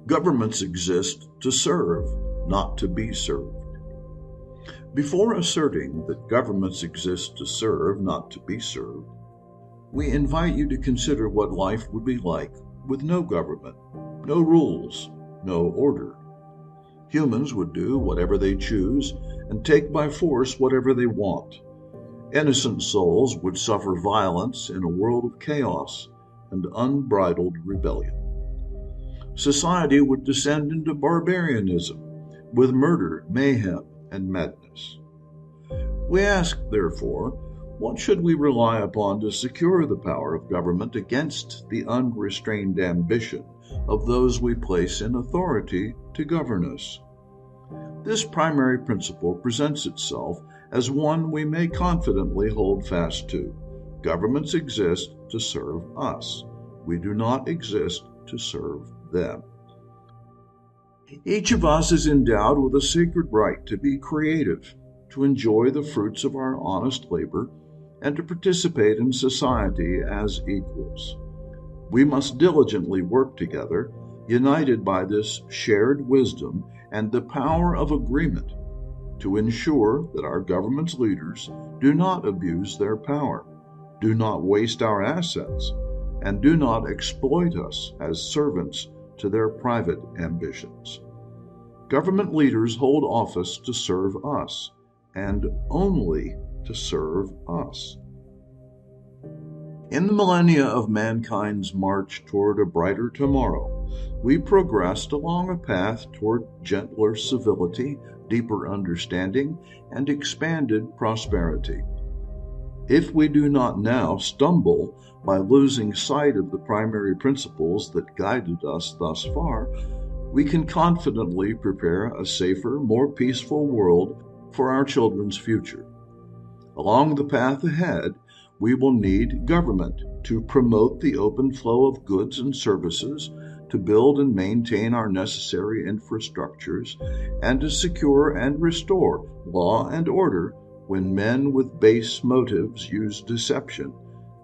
Governments exist to serve, not to be served. Before asserting that governments exist to serve, not to be served, we invite you to consider what life would be like with no government, no rules, no order. Humans would do whatever they choose and take by force whatever they want. Innocent souls would suffer violence in a world of chaos and unbridled rebellion. Society would descend into barbarianism with murder, mayhem, and madness. We ask, therefore, what should we rely upon to secure the power of government against the unrestrained ambition of those we place in authority to govern us? This primary principle presents itself as one we may confidently hold fast to. Governments exist to serve us. We do not exist to serve them. Each of us is endowed with a sacred right to be creative, to enjoy the fruits of our honest labor, and to participate in society as equals. We must diligently work together, united by this shared wisdom and the power of agreement, to ensure that our government's leaders do not abuse their power, do not waste our assets, and do not exploit us as servants to their private ambitions. Government leaders hold office to serve us, and only to serve us. In the millennia of mankind's march toward a brighter tomorrow, we progressed along a path toward gentler civility, deeper understanding, and expanded prosperity. If we do not now stumble by losing sight of the primary principles that guided us thus far, we can confidently prepare a safer, more peaceful world for our children's future. Along the path ahead, we will need government to promote the open flow of goods and services, to build and maintain our necessary infrastructures, and to secure and restore law and order when men with base motives use deception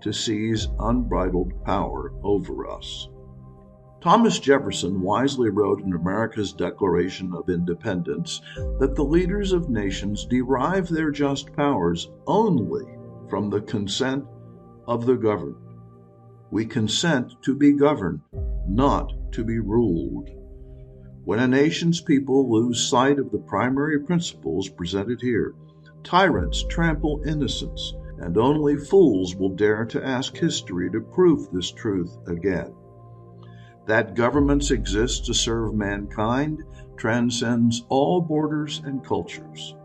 to seize unbridled power over us. Thomas Jefferson wisely wrote in America's Declaration of Independence that the leaders of nations derive their just powers only from the consent of the governed. We consent to be governed, not to be ruled. When a nation's people lose sight of the primary principles presented here, tyrants trample innocence, and only fools will dare to ask history to prove this truth again. That governments exist to serve mankind transcends all borders and cultures.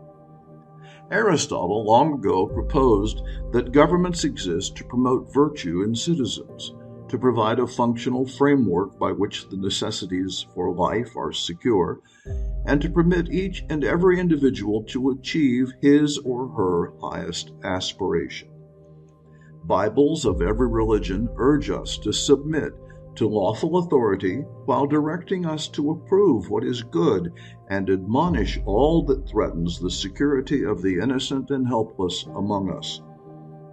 Aristotle long ago proposed that governments exist to promote virtue in citizens, to provide a functional framework by which the necessities for life are secure, and to permit each and every individual to achieve his or her highest aspiration. Bibles of every religion urge us to submit to lawful authority while directing us to approve what is good and admonish all that threatens the security of the innocent and helpless among us.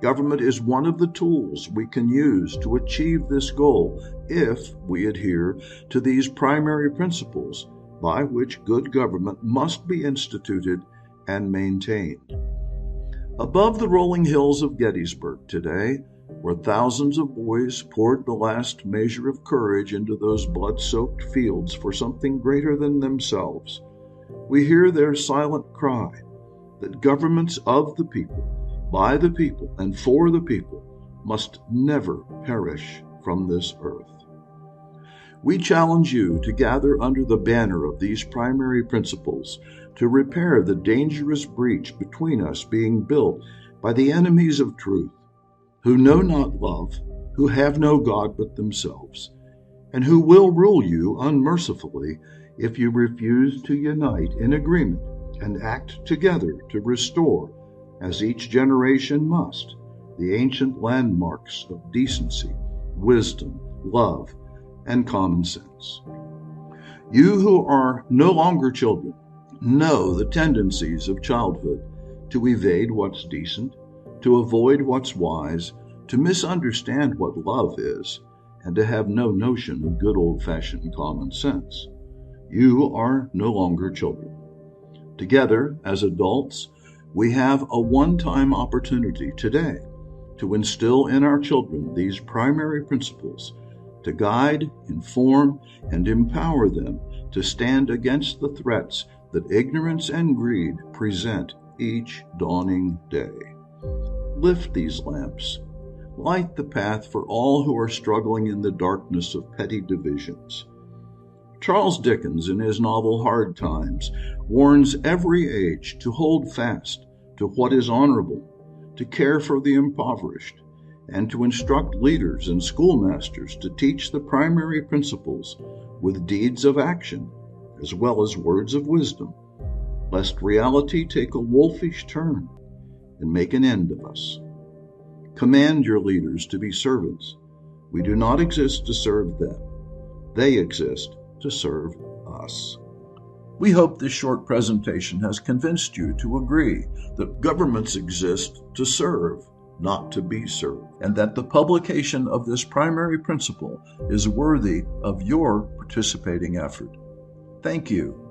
Government is one of the tools we can use to achieve this goal if we adhere to these primary principles by which good government must be instituted and maintained. Above the rolling hills of Gettysburg today, where thousands of boys poured the last measure of courage into those blood-soaked fields for something greater than themselves, we hear their silent cry that governments of the people, by the people, and for the people must never perish from this earth. We challenge you to gather under the banner of these primary principles to repair the dangerous breach between us being built by the enemies of truth, who know not love, who have no God but themselves, and who will rule you unmercifully if you refuse to unite in agreement and act together to restore, as each generation must, the ancient landmarks of decency, wisdom, love, and common sense. You who are no longer children know the tendencies of childhood to evade what's decent, to avoid what's wise, to misunderstand what love is, and to have no notion of good old-fashioned common sense. You are no longer children. Together, as adults, we have a one-time opportunity today to instill in our children these primary principles, to guide, inform, and empower them to stand against the threats that ignorance and greed present each dawning day. Lift these lamps. Light the path for all who are struggling in the darkness of petty divisions. Charles Dickens, in his novel Hard Times, warns every age to hold fast to what is honorable, to care for the impoverished, and to instruct leaders and schoolmasters to teach the primary principles with deeds of action as well as words of wisdom, lest reality take a wolfish turn and make an end of us. Command your leaders to be servants. We do not exist to serve them. They exist to serve us. We hope this short presentation has convinced you to agree that governments exist to serve, not to be served, and that the publication of this primary principle is worthy of your participating effort. Thank you.